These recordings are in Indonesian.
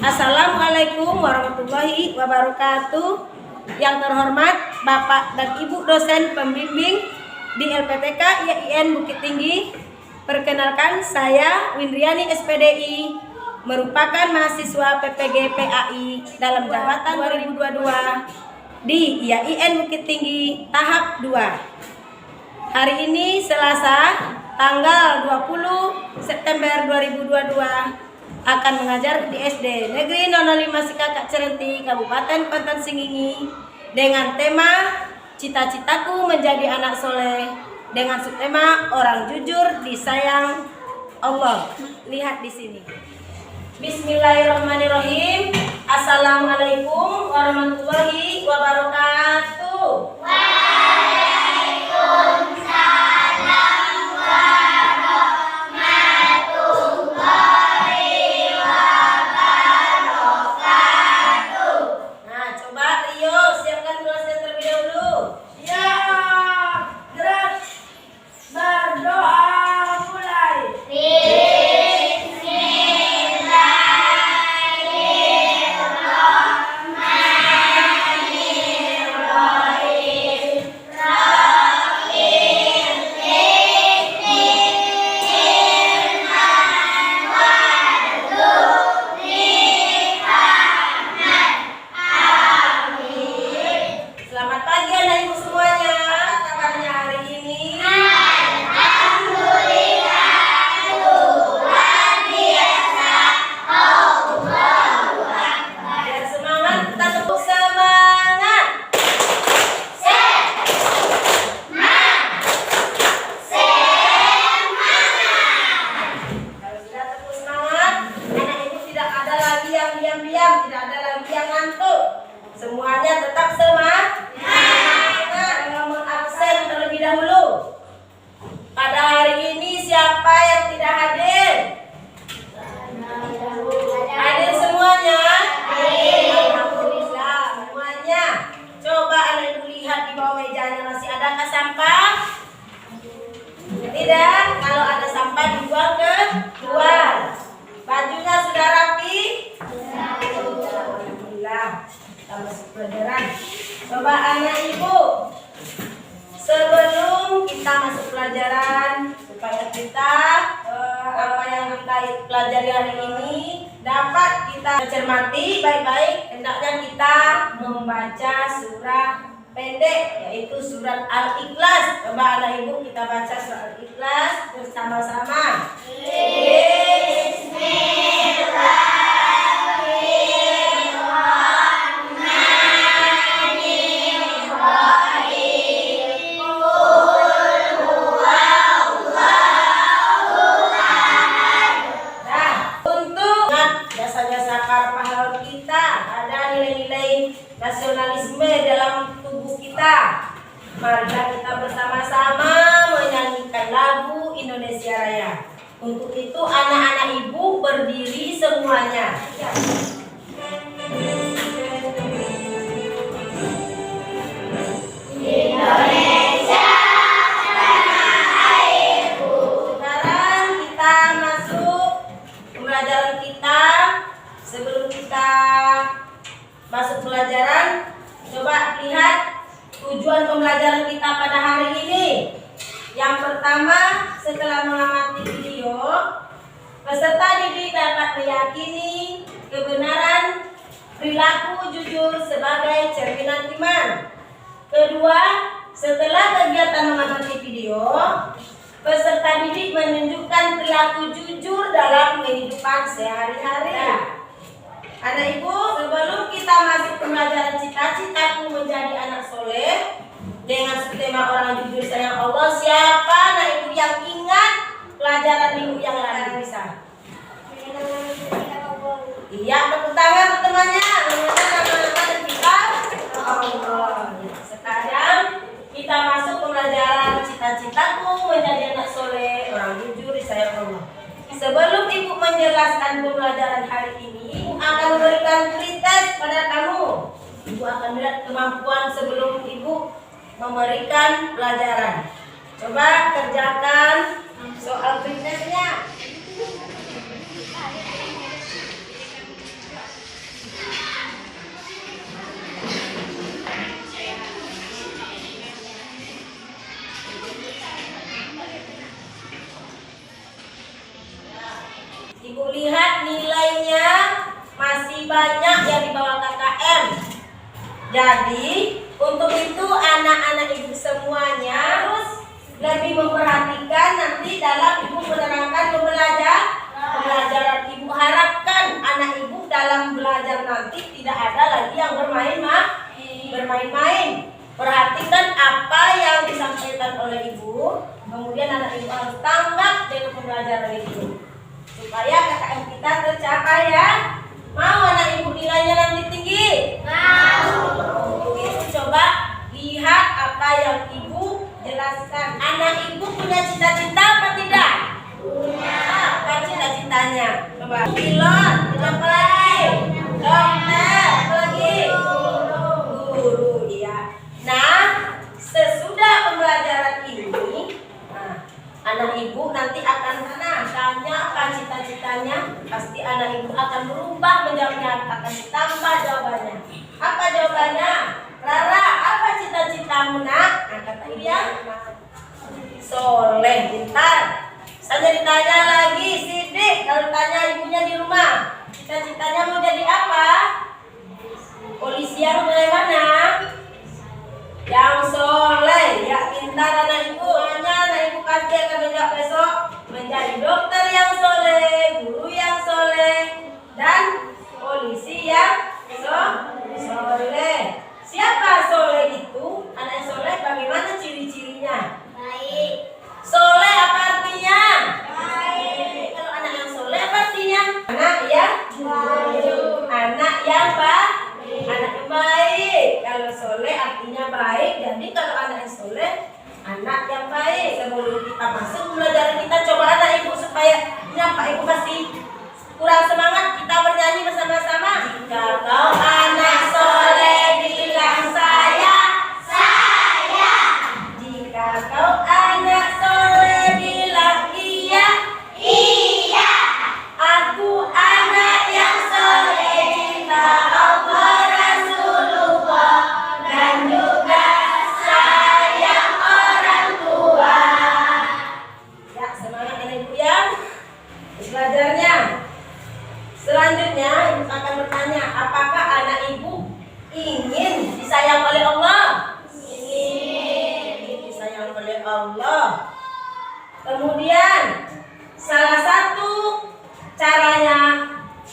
Assalamualaikum warahmatullahi wabarakatuh. Yang terhormat Bapak dan Ibu dosen pembimbing di LPTK IAIN Bukit Tinggi. Perkenalkan, saya Windriani SPDI, merupakan mahasiswa PPG PAI dalam jabatan 2022 di IAIN Bukit Tinggi tahap 2. Hari ini Selasa tanggal 20 September 2022 akan mengajar di SD Negeri 05 Sikakak Cerenti, Kabupaten Pantan Singgingi, dengan tema Cita-citaku menjadi anak soleh, dengan subtema orang jujur disayang Allah. Lihat di sini. Bismillahirrahmanirrahim. Assalamualaikum warahmatullahi wabarakatuh. Tidak ada lagi yang ngantuk. Semuanya tetap semangat. Jangan mengabsen terlebih dahulu. Pada hari ini siapa yang tidak hadir? Hadir semuanya? Alhamdulillah semuanya. Coba anak ibu lihat di bawah mejanya, masih adakah sampah? Tidak. Kalau ada sampah dibuang ke luar. Bajunya sudah rapi? Alhamdulillah. Kita masuk pelajaran. Coba anak ibu, sebelum kita masuk pelajaran, supaya kita apa yang kita pelajari hari ini dapat kita cermati baik-baik, hendaknya kita membaca surah pendek, yaitu surat Al-Ikhlas. Coba anak ibu kita baca surat Al-Ikhlas bersama-sama. Nasionalisme dalam tubuh kita. Marilah kita bersama-sama menyanyikan lagu Indonesia Raya. Untuk itu anak-anak ibu berdiri semuanya. Indonesia tanah airku. Sekarang kita masuk pembelajaran kita. Sebelum kita masuk pelajaran, coba lihat tujuan pembelajaran kita pada hari ini. Yang pertama, setelah mengamati video, peserta didik dapat meyakini kebenaran perilaku jujur sebagai cerminan iman. Kedua, setelah kegiatan mengamati video, peserta didik menunjukkan perilaku jujur dalam kehidupan sehari-hari. Anak ibu, sebelum kita masuk pembelajaran cita-citaku menjadi anak soleh dengan subtema orang jujur sayang Allah, siapa anak ibu yang ingat pelajaran minggu yang lalu? Bisa? Iya, tepuk tangan teman-temannya. Nama-nama dan kita. Sekarang kita masuk pembelajaran cita-citaku menjadi anak soleh orang jujur sayang Allah. Sebelum ibu menjelaskan pembelajaran hari ini, ibu akan memberikan pretest pada kamu. Ibu akan melihat kemampuan sebelum ibu memberikan pelajaran. Coba kerjakan soal pretestnya. Ibu lihat nilainya masih banyak yang di bawah KKM. Jadi untuk itu anak-anak ibu semuanya harus lebih memperhatikan nanti dalam ibu menerangkan pembelajaran. Ibu harapkan anak ibu dalam belajar nanti tidak ada lagi yang bermain-main. Perhatikan apa yang disampaikan oleh ibu, kemudian anak ibu harus tanggap dengan pembelajaran itu supaya KKM kita tercapai ya. Mau anak ibu nilainya nanti tinggi? Mau. Untuk itu coba lihat apa yang ibu jelaskan. Anak ibu punya cita-cita apa tidak? Punya. Apa cita-citanya? Coba. Pilot, apa lagi? Dokter, apa lagi? Guru, iya. Nah, sesudah pembelajaran ini, anak ibu nanti akan tanya apa cita-citanya. Pasti anak ibu akan berubah menjawabnya, akan ditambah jawabannya. Apa jawabannya? Rara, apa cita-citamu nak? Nah, kata dia soleh, pintar. Saya ditanya lagi, Sidik, kalau tanya ibunya di rumah, cita-citanya mau jadi apa? Polisi yang mana? Yang soleh, ya pintar anak ibu. Hanya anak ibu pasti akan menjawab besok menjadi dokter yang soleh, guru yang soleh, dan polisi yang soleh. Siapa soleh itu? Anak soleh bagaimana ciri-cirinya? Baik. Soleh apa artinya? Baik. Kalau anak yang soleh apa artinya? Anak yang baik. Anak yang baik. Anak yang baik. Kalau soleh artinya baik. Jadi kalau anak yang soleh, anak yang baik. Sebelum kita masuk pembelajaran kita, coba anak ibu supaya nyapa ibu masih kurang semangat, kita bernyanyi bersama-sama. Jika kau anak soleh bilang saya. Jika kau anak soleh bilang iya. Aku anak yang soleh cinta Allah Rasulullah dan juga sayang orang tua. Ya, semangat anak ibu ya. Belajarnya. Selanjutnya ibu akan bertanya, apakah anak ibu ingin disayang oleh Allah? Ingin disayang oleh Allah. Kemudian salah satu caranya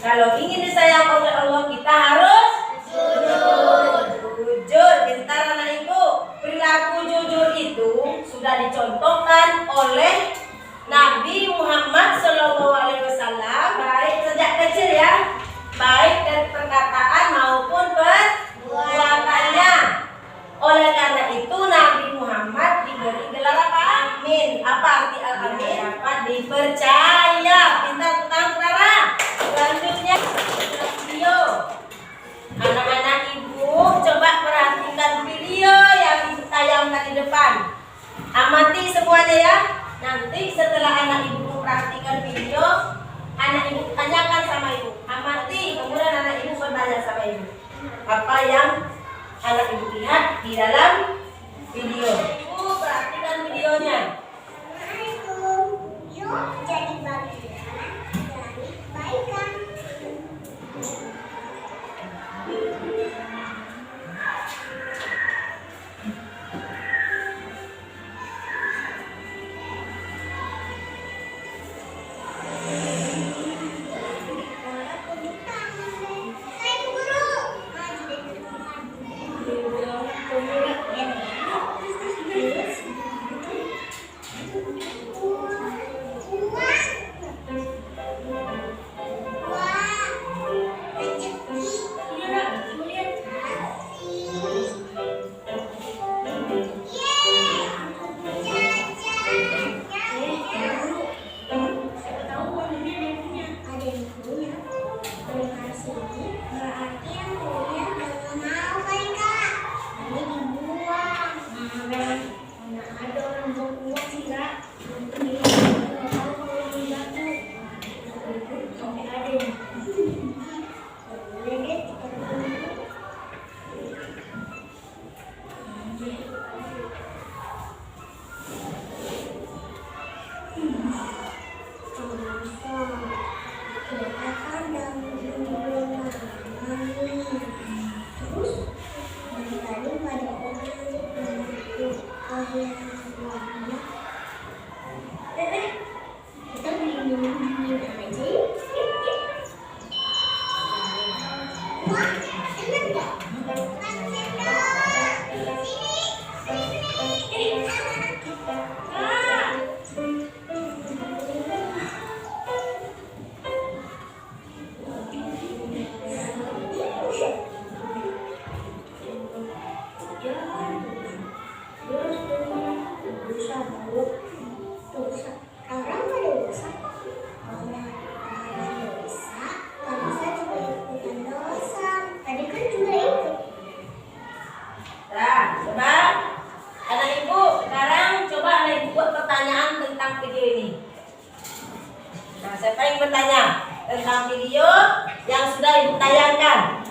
kalau ingin disayang oleh Allah, kita harus jujur. Pintar anak ibu. Perilaku jujur itu sudah dicontohkan oleh Nabi Muhammad SAW, baik sejak kecil ya, baik dari perkataan maupun perbuatannya. Oleh karena itu Nabi Muhammad diberi gelar apa? Amin. Apa arti al-amin? Dapat dipercaya. Pintar tentang Rara. Selanjutnya video. Anak-anak ibu coba perhatikan video yang ibu tayangkan di depan. Amati semuanya ya. Nanti setelah anak ibu memperhatikan video, anak ibu tanyakan sama ibu. Amati, kemudian anak ibu bertanya sama ibu apa yang anak ibu lihat di dalam video. Ibu perhatikan videonya. Yuk jadi bagian dari kebaikan. Siapa yang bertanya tentang video yang sudah ibu tayangkan?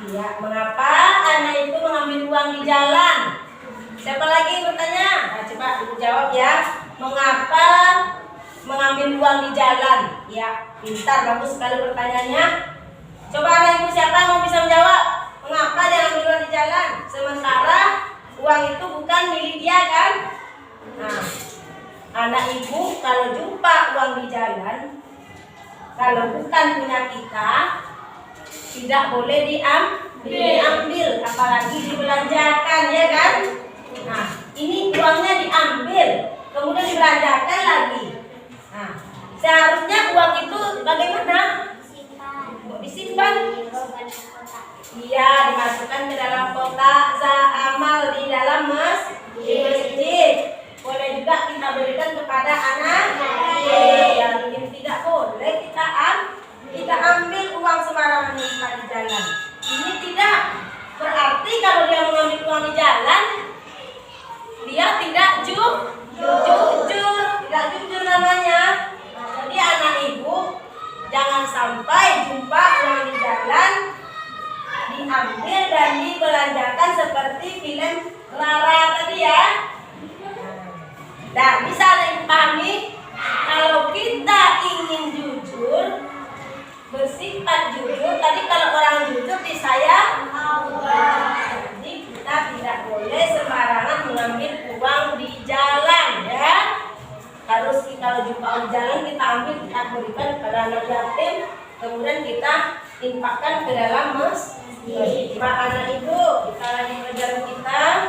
Iya, mengapa anak itu mengambil uang di jalan? Siapa lagi yang bertanya? Nah, coba ibu jawab ya. Mengapa mengambil uang di jalan? Ya, pintar, bagus sekali pertanyaannya. Coba anak ibu siapa yang mau bisa menjawab? Mengapa dia ambil uang di jalan? Sementara uang itu bukan milik dia kan? Nah, anak ibu kalau jumpa uang di jalan, kalau bukan punya kita, tidak boleh diambil, apalagi dibelanjakan, ya kan? Nah, ini uangnya diambil, kemudian dibelanjakan lagi. Nah, seharusnya uang itu bagaimana? Disimpan. Iya, dimasukkan ke dalam kotak amal di dalam masjid. Boleh juga kita berikan kepada anak. Yang tidak boleh kita ambil uang sembarangan di jalan. Ini tidak berarti kalau dia mengambil uang di jalan, dia tidak jujur, tidak jujur namanya. Jadi anak ibu jangan sampai jumpa uang di jalan diambil dan dibelanjakan seperti film Lara tadi ya. Nah, bisa ada pahami? Kalau kita ingin jujur, bersifat jujur, tadi kalau orang jujur disayang Allah. Jadi kita tidak boleh sembarangan mengambil uang di jalan ya. Harus kita kalau jumpa uang di jalan kita ambil, kita berikan kepada anak yatim, kemudian kita infakkan ke dalam masjid. Anak ibu, kita lagi pelajaran kita.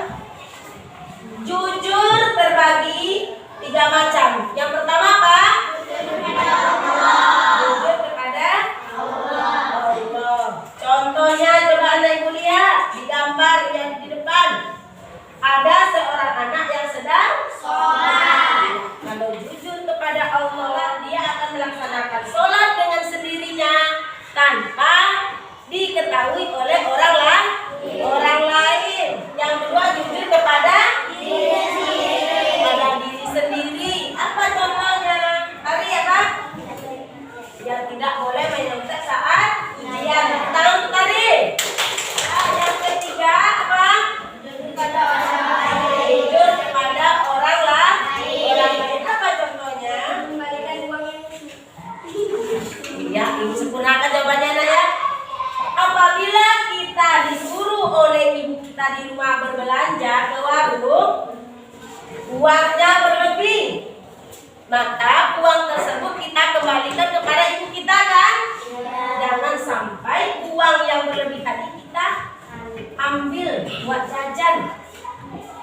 Jujur terbagi 3 macam. Yang pertama apa? Jujur kepada Allah. Contohnya coba Anda ibu lihat di gambar yang di depan. Ada seorang anak yang sedang sholat. Kalau jujur kepada Allah, dia akan melaksanakan sholat dengan sendirinya tanpa diketahui oleh orang lain. Yang kedua, jujur kepada diri sendiri. Apa contohnya? Tadi ya Pak? Yang tidak boleh menyontek saat ujian. Tahu tadi? Nah, yang ketiga apa? Jujur kepada orang lain. Apa contohnya? Kembalikan uang yang ya, ibu sempurnakan jawabannya nak ya. Apabila kita disuruh oleh ibu kita di rumah berbelanja ke warung, uangnya berlebih, maka uang tersebut kita kembalikan kepada ibu kita kan? Jangan sampai uang yang berlebih tadi kita ambil buat jajan.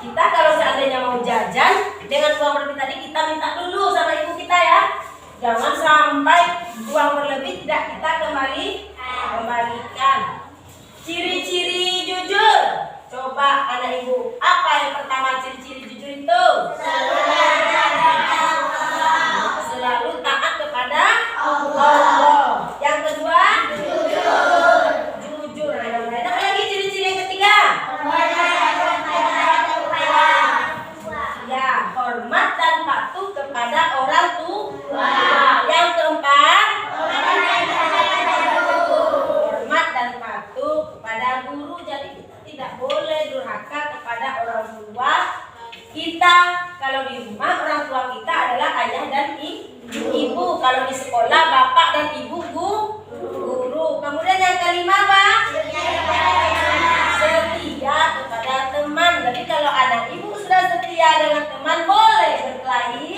Kita kalau seandainya mau jajan dengan uang berlebih tadi, kita minta dulu sama ibu kita ya. Jangan sampai uang berlebih tidak kita kembalikan. Ciri-ciri jujur. Coba anak ibu, apa yang pertama ciri-ciri jujur itu? Selalu taat kepada Allah. Yang kedua, jujur. Ada lagi ciri-ciri yang ketiga? Ya, hormat dan patuh kepada orang tua. Yang keempat, hormat dan patuh kepada guru. Jadi kita tidak boleh durhaka kepada orang tua kita. Kalau di rumah orang tua kita adalah ayah dan ibu. Kalau di sekolah bapak dan ibu guru. Kemudian yang kelima apa? Setia kepada teman. Jadi kalau anak ibu sudah setia dengan teman, boleh berkelahi?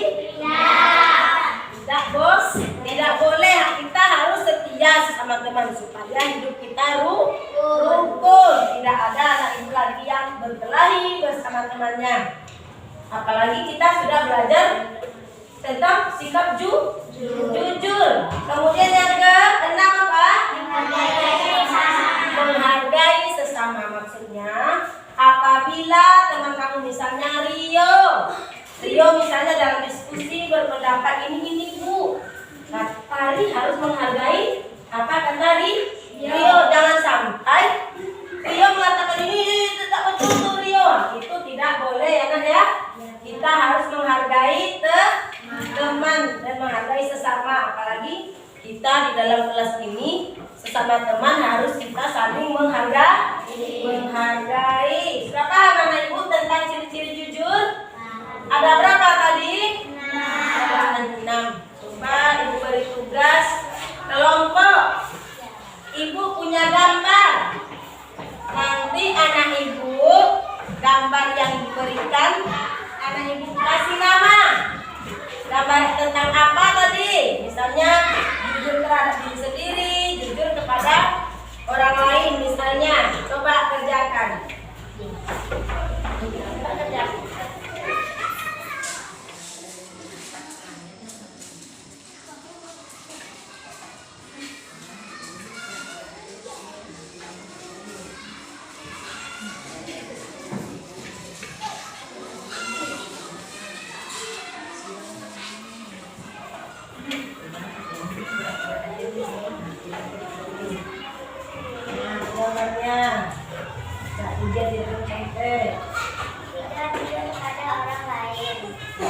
Tidak bos, tidak boleh. Kita harus setia sesama teman supaya hidup kita rukun. Tidak ada anak ibu lagi yang berkelahi bersama temannya. Apalagi kita sudah belajar tentang sikap jujur. Kemudian yang keenam apa? Menghargai sesama. Maksudnya apabila teman kamu misalnya Rio misalnya dalam diskusi berpendapat ini Bu. Nah, Tari harus menghargai apa kata Rio. Jangan sampai Rio mengatakan ini tidak betul Rio. Itu tidak boleh ya Nah ya. Kita harus menghargai teman dan menghargai sesama. Apalagi kita di dalam kelas ini sesama teman harus kita saling menghargai. Sudah paham anak ibu tentang ciri-ciri jujur? Ada berapa tadi? 6. Coba ibu beri tugas kelompok. Ibu punya gambar. Nanti anak ibu gambar yang diberikan, anak ibu kasih nama. Gambar tentang apa tadi? Misalnya jujur terhadap diri sendiri, jujur kepada orang lain misalnya. Coba kerjakan. Kita kerjakan.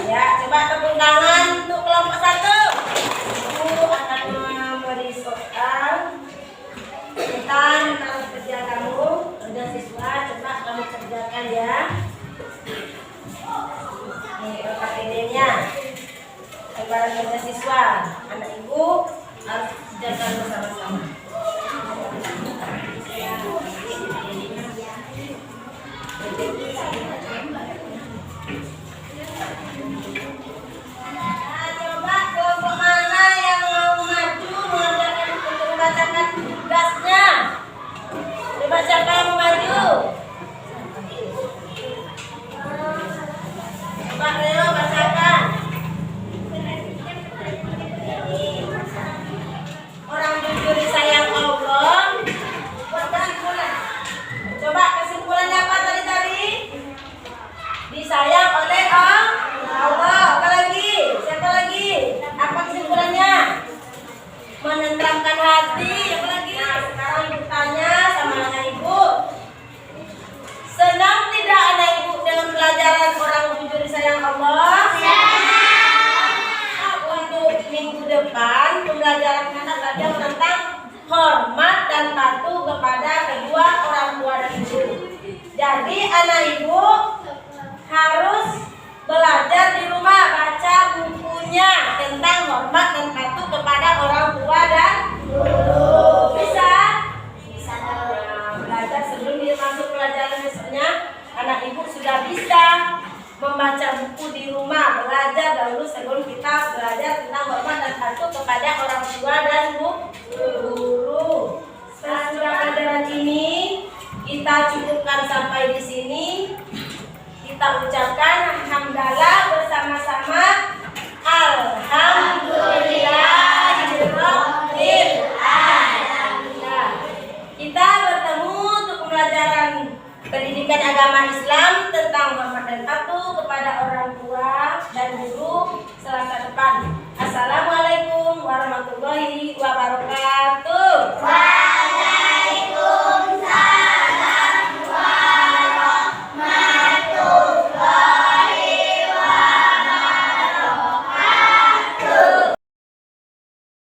Ya, coba tepuk tangan untuk kelompok 1. Ibu akan memberi soal tentang kerja kamu, kerja siswa. Coba kamu kerjakan ya. Ini KPD-nya. Gambaran kerja siswa. Anak ibu harus kerjakan bersama-sama. Coba kelompok mana yang mau maju mengerjakan untuk membacakan tugasnya? Coba siapa yang mau maju? Coba Leo bacakan. Orang jujur disayang Allah. Buat kesimpulan. Coba kesimpulannya apa tadi? Disayang oleh Allah. Apa lagi? Siapa lagi? Apa kesimpulannya? Menenteramkan hati. Apa lagi? Sekarang ibu tanya sama anak ibu. Senang tidak anak ibu dengan pelajaran orang jujur disayang Allah? Untuk minggu depan pembelajaran anak belajar tentang hormat dan patuh kepada kedua orang tua dan guru. Jadi anak ibu harus belajar di rumah, baca bukunya tentang hormat dan patuh kepada orang tua dan guru. Bisa? Bisa. Belajar sebelum dia masuk pelajaran besoknya, anak ibu sudah bisa membaca buku di rumah. Belajar dahulu sebelum kita belajar tentang hormat dan patuh kepada orang tua dan guru. Sesudah pelajaran ini kita cukupkan sampai di sini. Kita ucapkan hamdalah bersama-sama. Alhamdulillahirabbil alamin. Kita bertemu untuk pembelajaran pendidikan agama Islam tentang hormat dan patuh kepada orang tua dan guru Selasa depan. Assalamualaikum warahmatullahi wabarakatuh.